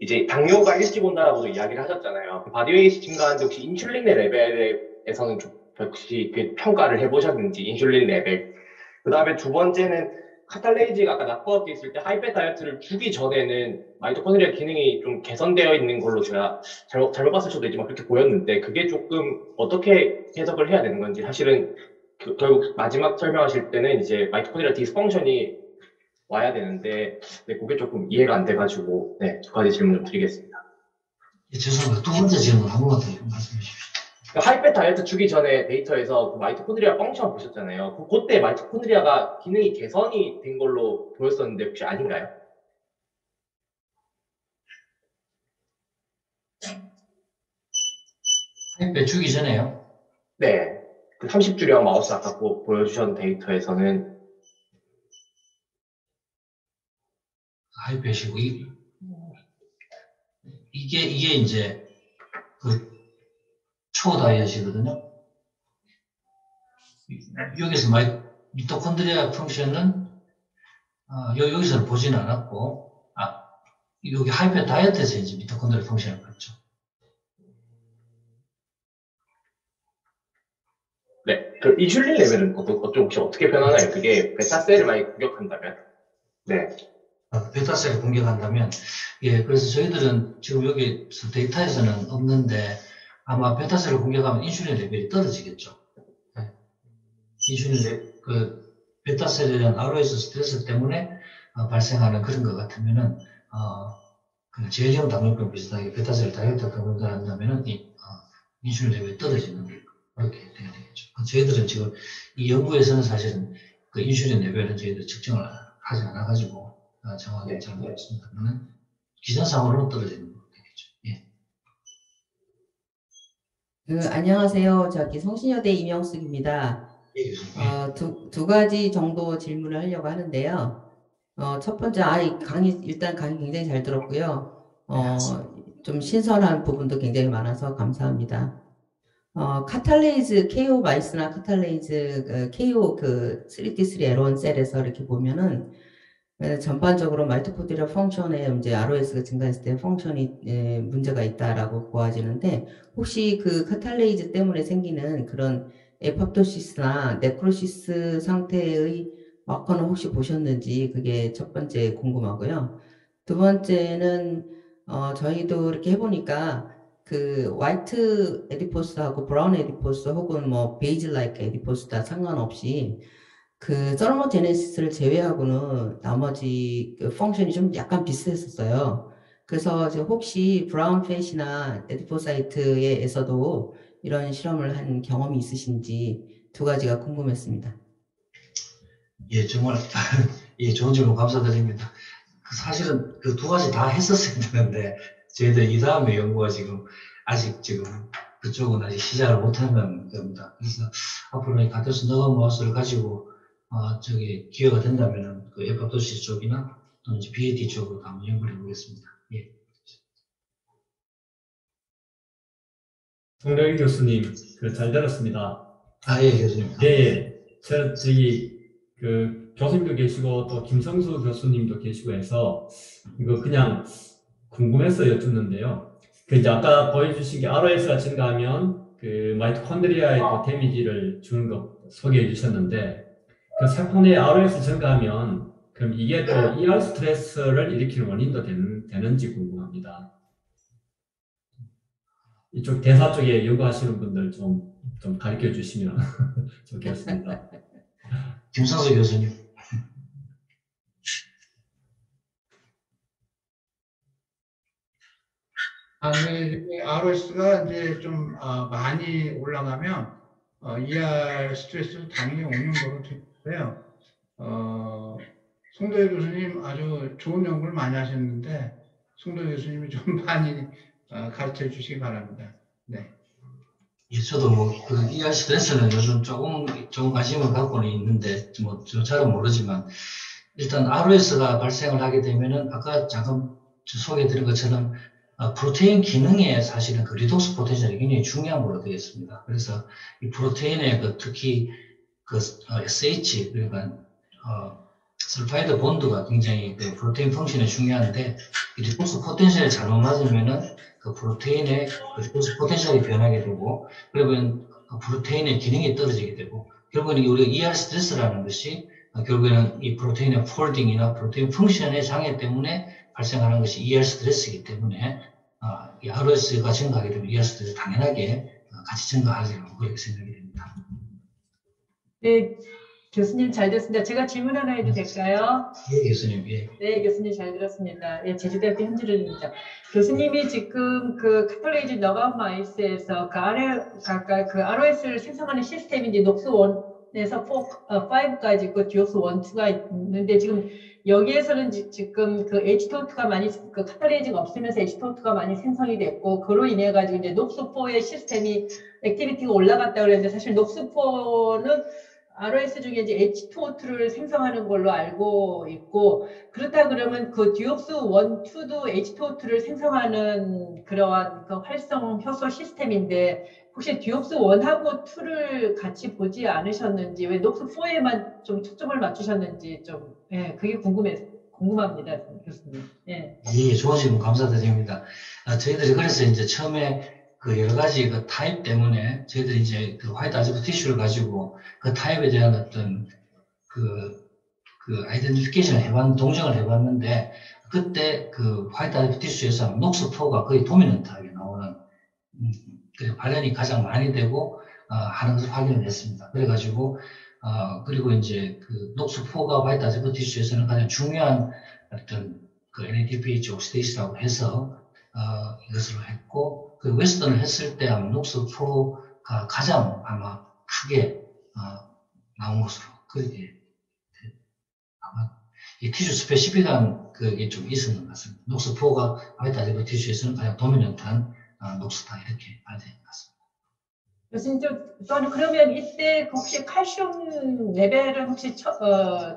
이제 당뇨가 일찍 온다라고도 이야기를 하셨잖아요. 바디웨이트 증가하는데 혹시 인슐린의 레벨에서는 혹시 평가를 해보셨는지 인슐린 레벨. 그 다음에 두 번째는 카탈레이즈가 아까 낙과업돼 있을 때 하이페 다이어트를 주기 전에는 마이토콘드리아 기능이 좀 개선되어 있는 걸로 제가 잘못 봤을 수도 있지만 그렇게 보였는데 그게 조금 어떻게 해석을 해야 되는 건지 사실은 결국 마지막 설명하실 때는 이제 마이토콘드리아 디스펑션이 와야 되는데 그게 조금 이해가 안 돼가지고 두 가지 질문을 드리겠습니다. 예, 죄송합니다. 두 번째 질문 한 번만 더 말씀해 주십시오. 하이페 다이어트 주기 전에 데이터에서 마이토콘드리아 펑션 보셨잖아요. 그때 마이토콘드리아가 기능이 개선이 된 걸로 보였었는데 혹시 아닌가요? 하이페 주기 전에요? 네. 30주량 마우스 아까 보여주셨던 데이터에서는 하이페시고 이게 이제 초다이엇이거든요. 여기서 미토콘드리아 펑션은 여기서는 보지는 않았고 여기 하이페 다이어트에서 이제 미토콘드리아 펑션을 봤죠. 네, 인슐린 레벨은 혹시 어떻게 변하나요? 그게 베타셀을 많이 공격한다면? 네. 베타셀을 공격한다면, 예, 그래서 저희들은 지금 여기 데이터에서는 없는데 아마 베타셀을 공격하면 인슐린 레벨이 떨어지겠죠. 네. 인슐린 베타셀에 대한 ROS 스트레스 때문에 발생하는 그런 것 같으면은 그 제형 당뇨병 비슷하게 베타셀 다이어트 당뇨가 한다면은 인슐린 레벨이 떨어지는 거예요. 그렇게 돼야 되겠죠. 저희들은 지금 이 연구에서는 사실은 그 인슐린 레벨은 저희들 측정을 하지 않아가지고 정확하게 잘 모르겠습니다만은 기전상으로는 떨어지는 거 되겠죠. 예. 안녕하세요. 저기 성신여대 이명숙입니다. 예, 교수님. 두 가지 정도 질문을 하려고 하는데요. 첫 번째, 일단 강의 굉장히 잘 들었고요. 좀 신선한 부분도 굉장히 많아서 감사합니다. 카탈레이즈, KO 마이스나 카탈레이즈, KO 3T3 L1 셀에서 이렇게 보면은, 전반적으로 마이토코드리아 펑션에 이제 ROS가 증가했을 때 펑션이 문제가 있다라고 보아지는데, 혹시 그 카탈레이즈 때문에 생기는 그런 에포토시스나 네크로시스 상태의 마커는 혹시 보셨는지 그게 첫 번째 궁금하고요. 두 번째는 저희도 이렇게 해보니까 그 화이트 에디포스하고 브라운 에디포스 혹은 뭐 베이지 라이크 에디포스 다 상관없이 그 서머제네시스를 제외하고는 나머지 그 펑션이 좀 약간 비슷했었어요. 그래서 혹시 브라운 팻이나 에디포사이트에서도 이런 실험을 한 경험이 있으신지 두 가지가 궁금했습니다. 예, 정말 예, 좋은 질문 감사드립니다. 사실은 그 두 가지 다 했었어야 되는데 저희들 이 다음에 연구가 아직 그쪽은 아직 시작을 못하는 겁니다. 그래서 앞으로 이 가테스 너건 마우스를 가지고 기회가 된다면은 그 에포토시스 쪽이나 또는 BAT 쪽으로 한번 연구를 해보겠습니다. 예. 송대기 교수님, 잘 들었습니다. 예, 교수님. 예, 교수님도 계시고, 또 김성수 교수님도 계시고 해서, 이거 그냥 궁금해서 여쭙는데요. 이제 아까 보여주신 게 ROS가 증가하면, 마이토콘드리아에 또 데미지를 주는 거 소개해 주셨는데, 그 세포 내 ROS 증가하면, 그럼 이게 또 ER 스트레스를 일으키는 원인도 되는지 궁금합니다. 이쪽 대사 쪽에 연구하시는 분들 좀 가르쳐 주시면 좋겠습니다. 김성수 교수님. 네, ROS가 이제 좀 많이 올라가면 ER 스트레스도 당연히 오는 거로 되고요. 송도희 교수님 아주 좋은 연구를 많이 하셨는데 송도희 교수님이 좀 많이 가르쳐 주시기 바랍니다. 네. 예, 저도 그 ER 스트레스는 요즘 조금 관심을 갖고는 있는데, 잘은 모르지만, 일단 ROS가 발생을 하게 되면은, 아까 잠깐 소개해드린 것처럼, 프로테인 기능에 사실은 그 리독스 포텐셜이 굉장히 중요한 걸로 되어 있습니다. 그래서 이 프로테인의 특히 SH, 그러니까, 설파이드 본드가 굉장히 그 프로테인 펑션이 중요한데, 이 리독스 포텐셜이 잘못 맞으면은, 그 프로테인의 리독스 포텐셜이 변하게 되고, 그러면 프로테인의 기능이 떨어지게 되고, 결국에는 우리가 ER 스트레스라는 것이 결국에는 이 프로테인의 폴딩이나 프로테인 펑션의 장애 때문에 발생하는 것이 ER 스트레스이기 때문에 이 ROS가 증가하게 되면 ER 스트레스 당연하게 같이 증가하리라고 그렇게 생각이 됩니다. 네, 교수님 잘 들었습니다. 제가 질문 하나 해도 될까요? 예, 교수님. 예. 네, 교수님 잘 들었습니다. 예, 제주대학교 현지를입니다. 교수님이 지금 그 카톨레이즈 너가웃 마이스에서 그 ROS를 생성하는 시스템이 이제 녹스 1에서 5까지 그 듀옥스 1, 2가 있는데 지금 여기에서는 지금 그 H2O2가 많이 그 카탈레이즈가 없으면서 H2O2가 많이 생성이 됐고 그로 인해 가지고 이제 녹스4의 시스템이 액티비티가 올라갔다 그랬는데 사실 녹스4는 ROS 중에 이제 H2O2를 생성하는 걸로 알고 있고 그렇다 그러면 그 듀옥스 1, 2도 H2O2를 생성하는 그러한 그 활성 효소 시스템인데 혹시 듀옥스 1하고 2를 같이 보지 않으셨는지 왜 녹스 4에만 좀 초점을 맞추셨는지 좀 예, 그게 궁금합니다, 교수님. 예. 예, 좋은 질문 감사드립니다. 저희들이 그래서 이제 처음에 그 여러 가지 그 타입 때문에 저희들이 이제 그 화이트 아지프 티슈를 가지고 그 타입에 대한 어떤 그 아이덴티피케이션을 동정을 해봤는데 그때 그 화이트 아지프 티슈에서 녹스4가 거의 도미넌트하게 나오는 그 발현이 가장 많이 되고 하는 것을 확인을 했습니다. 그래가지고 그리고 이제 그 녹스4가 화이트 아지프 티슈에서는 가장 중요한 어떤 그 NADPH 옥시데이스라고 해서 이것으로 했고 그 웨스턴을 했을 때 아마 녹스4가 가장 아마 크게 나온 것으로 그게 아마 이 티슈 스페시픽한 그게 좀 있었는 것 같습니다. 녹스4가 아베타 아디브 티슈에서는 가장 도미넌트한 녹스다 이렇게 봐야 될 것 같습니다. 교수님, 또 그러면 이때 혹시 칼슘 레벨을 혹시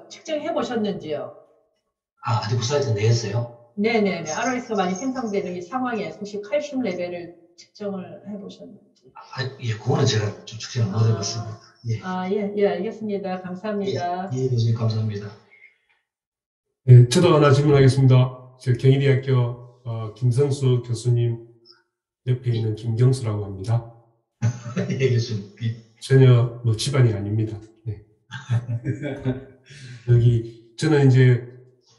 측정해 보셨는지요? 아디포사이트 내에서요? 네네네. ROS가 많이 생성되는 이 상황에 혹시 칼슘 레벨을 측정을 해 보셨는지? 예, 그거는 제가 좀 측정을 못 해봤습니다. 예. 예, 알겠습니다. 감사합니다. 예, 교수님 감사합니다. 네, 저도 하나 질문하겠습니다. 저 경희대학교 김성수 교수님 옆에 있는 김경수라고 합니다. 예, 교수님. 예. 전혀 뭐 집안이 아닙니다. 네. 여기 저는 이제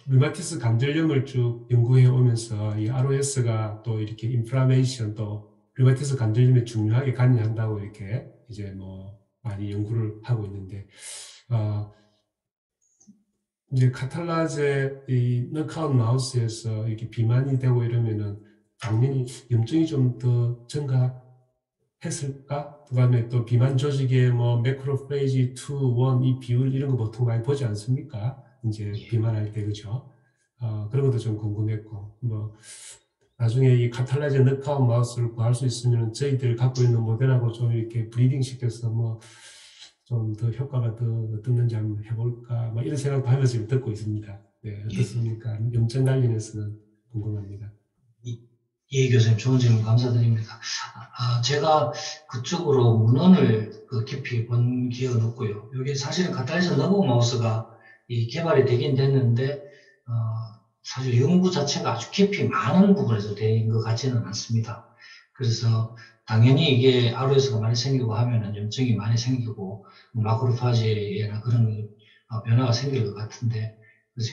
류마티스 관절염을 쭉 연구해 오면서 이 ROS가 또 이렇게 인플라메이션 또 류마티스 관절염에 중요하게 관여한다고 이렇게 이제 뭐 많이 연구를 하고 있는데 이제 카탈라제 이 너크아웃 마우스에서 이렇게 비만이 되고 이러면은 당연히 염증이 좀 더 증가했을까? 그다음에 또 비만 조직의 뭐 매크로페이지 2, 1 이 비율 이런 거 보통 많이 보지 않습니까? 이제 비만할 때 그죠? 그런 것도 좀 궁금했고 뭐 나중에 이 카탈라제 너크아웃 마우스를 구할 수 있으면 저희들 갖고 있는 모델하고 좀 이렇게 브리딩 시켜서 뭐 좀 더 효과가 더 어떻는지 한번 해볼까 뭐 이런 생각도 하면서 지금 듣고 있습니다. 네, 어떻습니까? 염증 관련해서는 궁금합니다. 예, 교수님 좋은 질문 감사드립니다. 제가 그쪽으로 문헌을 깊이 본 기억은 없고요. 여기 사실은 카탈라제 너브 마우스가 이 개발이 되긴 됐는데 사실 연구 자체가 아주 깊이 많은 부분에서 된 것 같지는 않습니다. 그래서 당연히 이게 ROS가 많이 생기고 하면은 염증이 많이 생기고 마크로파지나 그런 변화가 생길 것 같은데 그래서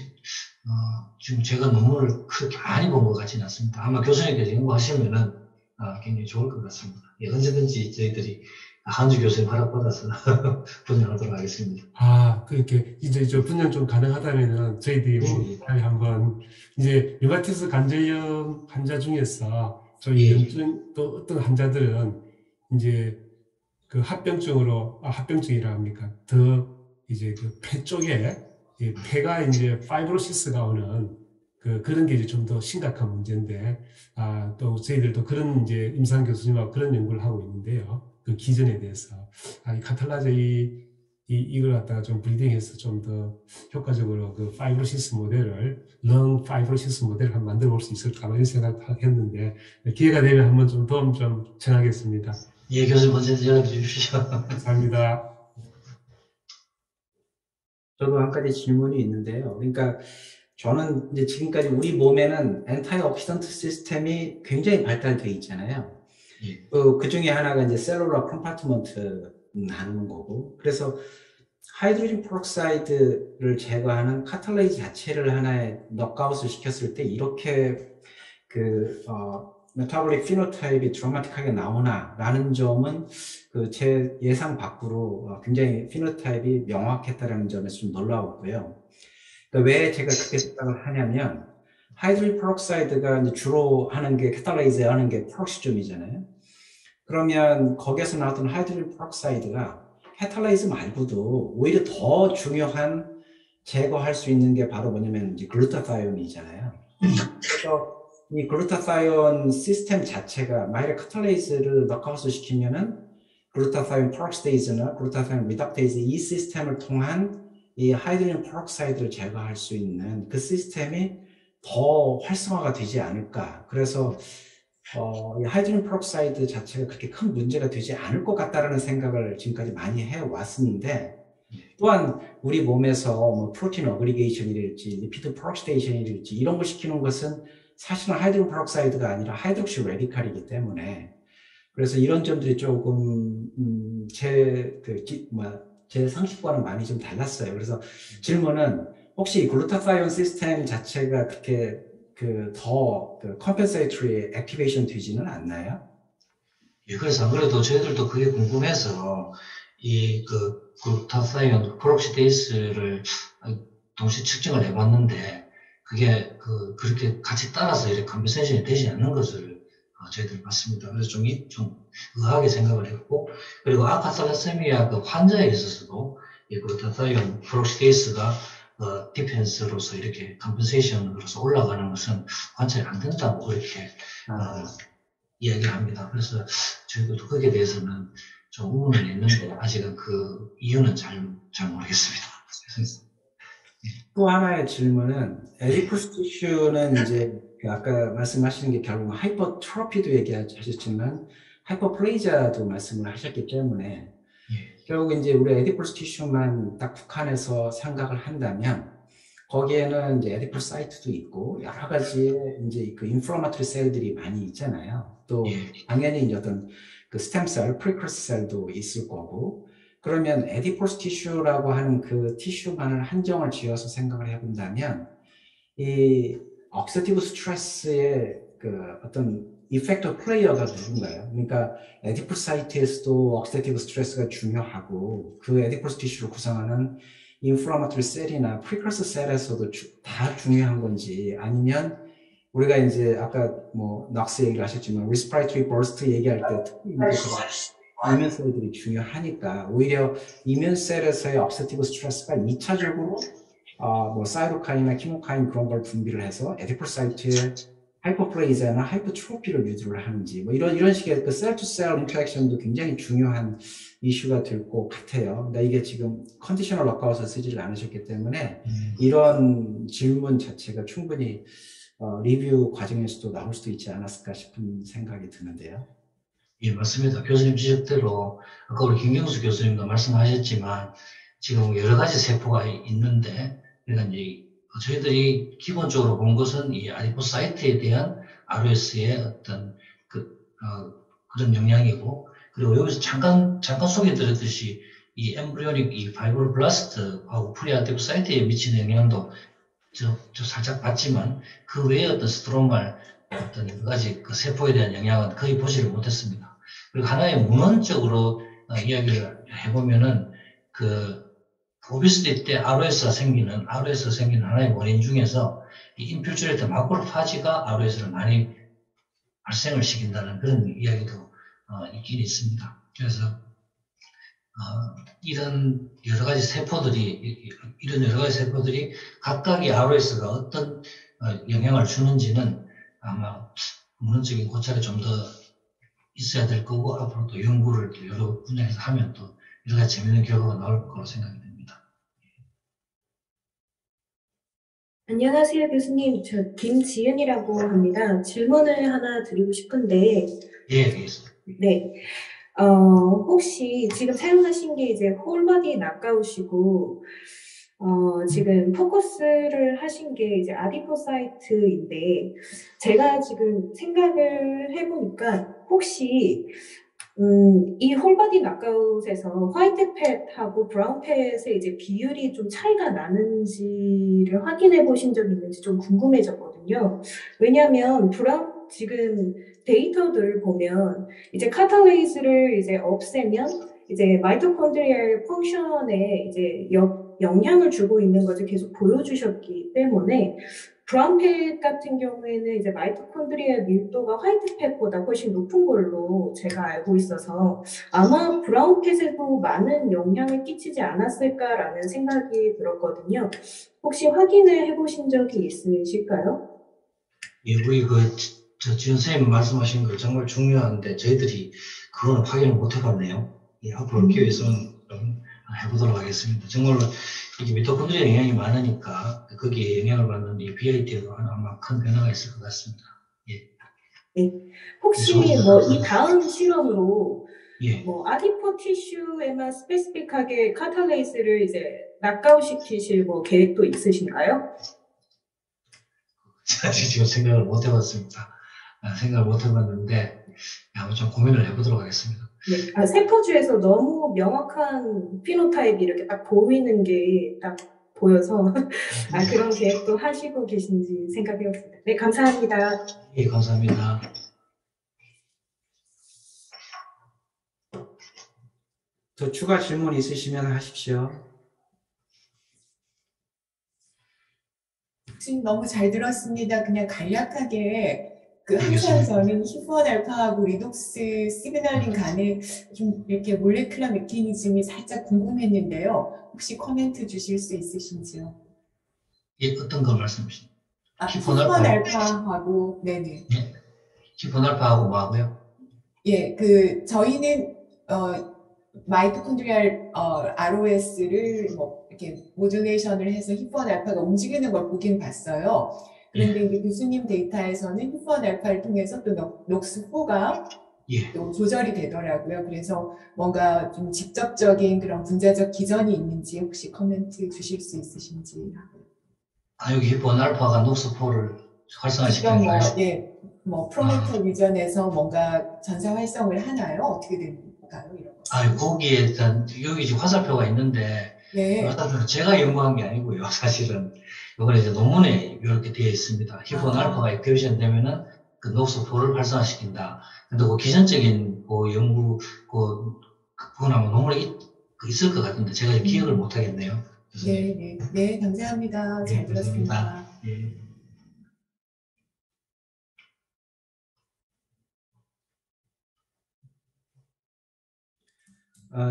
지금 제가 논문을 그렇게 많이 본 것 같지는 않습니다. 아마 교수님께서 연구하시면은 굉장히 좋을 것 같습니다. 예, 언제든지 저희들이 한주 교수님 허락받아서 분양하도록 하겠습니다. 그렇게 이제 저 분양 좀 가능하다면은 저희들이 뭐 한번 이제 류마티스 관절염 환자 중에서 저희 염증 또 어떤 환자들은 이제 그 합병증이라 합니까? 더 이제 그 폐 쪽에 폐가 이제 파이브로시스가 오는 그런 게 이제 좀 더 심각한 문제인데 또 저희들도 그런 이제 임상 교수님하고 그런 연구를 하고 있는데요. 그 기전에 대해서 이 카탈라제 이걸 갖다가 좀 브리딩해서 좀 더 효과적으로 그 파이브로시스 모델을 렁 파이브로시스 모델을 한번 만들어 볼 수 있을까 이런 생각을 했는데 기회가 되면 한번 좀 도움 좀 청하겠습니다. 예, 교수님 언제든지 연락해 주십시오. 감사합니다. 저도 한 가지 질문이 있는데요. 그러니까 저는 이제 지금까지 우리 몸에는 엔타이 옥시던트 시스템이 굉장히 발달되어 있잖아요. 그 중에 하나가 이제 셀룰러 컴파트먼트 하는 거고, 그래서 하이드로겐 페록사이드를 제거하는 카탈레이즈 자체를 하나의 넉아웃을 시켰을 때 이렇게 메타볼릭 피노타입이 드라마틱하게 나오나라는 점은 제 예상 밖으로 굉장히 피노타입이 명확했다는 점에서 좀 놀라웠고요. 그러니까 왜 제가 그렇게 생각을 하냐면 하이드로겐 페록사이드가 이제 주로 하는 게 카탈레이즈 하는 게 페록시즘이잖아요. 그러면 거기에서 나왔던 하이드로겐 페록사이드가 카탈레이즈 말고도 오히려 더 중요한 제거할 수 있는 게 바로 뭐냐면 이제 글루타사이온이잖아요. 그래서 이 글루타사이온 시스템 자체가 만약에 카탈레이즈를 넉아웃을 시키면은 글루타사이온 페록시데이즈나 글루타사이온 리덕테이즈 이 시스템을 통한 이 하이드로겐 페록사이드를 제거할 수 있는 그 시스템이 더 활성화가 되지 않을까. 그래서 이 하이드로겐 페록사이드 자체가 그렇게 큰 문제가 되지 않을 것 같다라는 생각을 지금까지 많이 해왔었는데, 또한 우리 몸에서 뭐 프로틴 어그리게이션이랄지 리피드 페록시데이션이랄지 이런 걸 시키는 것은 사실은 하이드로겐 페록사이드가 아니라 하이드록시 레디칼이기 때문에, 그래서 이런 점들이 조금 제 상식과는 많이 좀 달랐어요. 그래서 질문은 혹시 글루타사이온 시스템 자체가 그렇게 더 컴펜세이터리 액티베이션 되지는 않나요? 예, 그래서 아무래도 저희들도 그게 궁금해서 글루타사이온 페록시데이스를 동시 측정을 해봤는데 그게 그렇게 같이 따라서 이렇게 컨버세이션이 되지 않는 것을 저희들이 봤습니다. 그래서 좀 의아하게 생각을 했고, 그리고 알파탈라세미아 그 환자에 있어서도 이 글루타타이온 프록시데이스가 디펜스로서 이렇게 컨버세이션으로서 올라가는 것은 관찰이 안 된다고 그렇게 이야기합니다. 그래서 저희들도 거기에 대해서는 좀 의문은 있는데 아직은 그 이유는 잘 모르겠습니다. 또 하나의 질문은 에디푸스 티슈는 이제 아까 말씀하시는 게 결국 하이퍼트로피도 얘기하셨지만 하이퍼플레이자도 말씀을 하셨기 때문에 결국 이제 우리 에디푸스 티슈만 딱 국한해서 생각을 한다면 거기에는 이제 에디푸스 사이트도 있고 여러 가지의 이제 그 인플라마토리 셀들이 많이 있잖아요. 또 당연히 이제 어떤 그 스템셀, 프리커스 셀도 있을 거고, 그러면 에디포스 티슈라고 하는 그 티슈만을 한정을 지어서 생각을 해본다면 이 억세티브 스트레스의 그 어떤 이펙터 플레이어가 누군가요? 그러니까 에디포스 사이트에서도 억세티브 스트레스가 중요하고 그 에디포스 티슈를 구성하는 인플라마토리 셀이나 프리커스 셀에서도 다 중요한 건지, 아니면 우리가 이제 아까 뭐 넉스 얘기를 하셨지만 respiratory burst 얘기할 때 특히 이면 셀들이 중요하니까 오히려 이면 셀에서의 억세티브 스트레스가 2차적으로 뭐 사이토카인이나 키모카인 그런 걸 분비를 해서 에디포스 사이트에 하이퍼플레이자나 하이퍼트로피를 유도를 하는지, 뭐 이런 식의 그 셀 투 셀 인터랙션도 굉장히 중요한 이슈가 될 것 같아요. 근데 이게 지금 컨디셔널 럭아웃을 쓰지를 않으셨기 때문에 이런 질문 자체가 충분히 리뷰 과정에서도 나올 수도 있지 않았을까 싶은 생각이 드는데요. 예, 맞습니다. 교수님 지적대로 아까 우리 김경수 교수님도 말씀하셨지만 지금 여러 가지 세포가 있는데, 그러니까 이제 저희들이 기본적으로 본 것은 이 아디포사이트에 대한 ROS의 어떤 그런 영향이고, 그리고 여기서 잠깐 소개드렸듯이 이 엠브리오닉 이 파이브로블라스트하고 프리아디포사이트에 미치는 영향도 저 살짝 봤지만 그 외에 어떤 스트로말 어떤 여러 가지 그 세포에 대한 영향은 거의 보지를 못했습니다. 그리고 하나의 문헌적으로 이야기를 해보면은 오비스티 때 ROS가 생기는 하나의 원인 중에서 이 인필트레이터 마크로파지가 ROS를 많이 발생을 시킨다는 그런 이야기도 있긴 있습니다. 그래서 이런 여러 가지 세포들이 각각의 ROS가 어떤 영향을 주는지는 아마 문헌적인 고찰이 좀 더 있어야 될 거고, 앞으로도 연구를 또 여러 분야에서 하면 또 여러 가지 재미있는 결과가 나올 거라고 생각이 됩니다. 안녕하세요, 교수님. 저 김지은이라고 합니다. 질문을 하나 드리고 싶은데, 예, 알겠습니다. 네. 혹시 지금 사용하신 게 이제 홀바디 낙아웃이고, 지금 포커스를 하신 게 이제 아디포사이트인데, 제가 지금 생각을 해보니까, 혹시, 이 홀바디 낙아웃에서 화이트 팻하고 브라운 팻의 이제 비율이 좀 차이가 나는지를 확인해 보신 적이 있는지 좀 궁금해졌거든요. 왜냐하면 지금 데이터들을 보면 이제 카탈레이즈를 이제 없애면 이제 마이토콘드리얼 펑션에 이제 영향을 주고 있는 것을 계속 보여주셨기 때문에 브라운 팻 같은 경우에는 이제 마이토콘드리아 밀도가 화이트 팻보다 훨씬 높은 걸로 제가 알고 있어서 아마 브라운 팻에도 많은 영향을 끼치지 않았을까라는 생각이 들었거든요. 혹시 확인을 해보신 적이 있으실까요? 예, 우리 지은 선생님 말씀하신 거 정말 중요한데 저희들이 그거는 확인을 못 해봤네요. 예, 앞으로 기회에서는 좀 해보도록 하겠습니다. 정말로 이게 미토콘드리아 영향이 많으니까 거기에 영향을 받는 이 BIT에도 아마 큰 변화가 있을 것 같습니다. 예. 네. 혹시 뭐 이 다음 실험으로 예. 뭐 아디포 티슈에만 스페시픽하게 카탈레이스를 이제 낙아웃 시키실 뭐 계획도 있으신가요? 사실 지금 생각을 못 해봤습니다. 생각을 못 해봤는데 한번 좀 고민을 해보도록 하겠습니다. 네. 세포주에서 너무 명확한 피노타입이 이렇게 딱 보이는 게 딱 보여서 그런 계획도 하시고 계신지 생각해봤습니다. 네, 감사합니다. 예, 감사합니다. 더 추가 질문 있으시면 하십시오. 교수님 너무 잘 들었습니다. 그냥 간략하게 그 항상 알겠습니다. 저는 히프1 알파하고 리독스 시그널링 간에 좀 이렇게 몰레큘러 메커니즘이 살짝 궁금했는데요. 혹시 코멘트 주실 수 있으신지요? 예, 어떤 거 말씀하시죠? 히프1 알파. 알파하고 네네. 예. 히폰 알파하고 뭐 하고요? 예, 저희는 마이토콘드리알 ROS를 뭐 이렇게 모듈레이션을 해서 히프1 알파가 움직이는 걸 보긴 봤어요. 그런데 이제 교수님 데이터에서는 히프1 알파를 통해서 또 녹스4가 예. 또 조절이 되더라고요. 그래서 뭔가 좀 직접적인 그런 분자적 기전이 있는지 혹시 코멘트 주실 수 있으신지. 여기 히폰 알파가 녹스4를 활성화시키는 직접 거예요? 예, 프로모터 리전에서 뭔가 전사 활성을 하나요? 어떻게 될까요? 이런 거. 거기에 일단 여기 지금 화살표가 있는데 네. 화살표는 제가 연구한 게 아니고요. 사실은 이거는 이제 논문에 이렇게 되어 있습니다. 히폰 알파가 액티베이션 되면은 그 녹스4를 활성화시킨다. 근데 그 기전적인 그 연구 그건 아마 논문에 있을 것 같은데 제가 기억을 못 하겠네요. 네, 감사합니다. 잘 들었습니다. 예.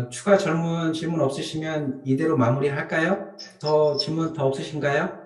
추가 질문 없으시면 이대로 마무리할까요? 질문 더 없으신가요?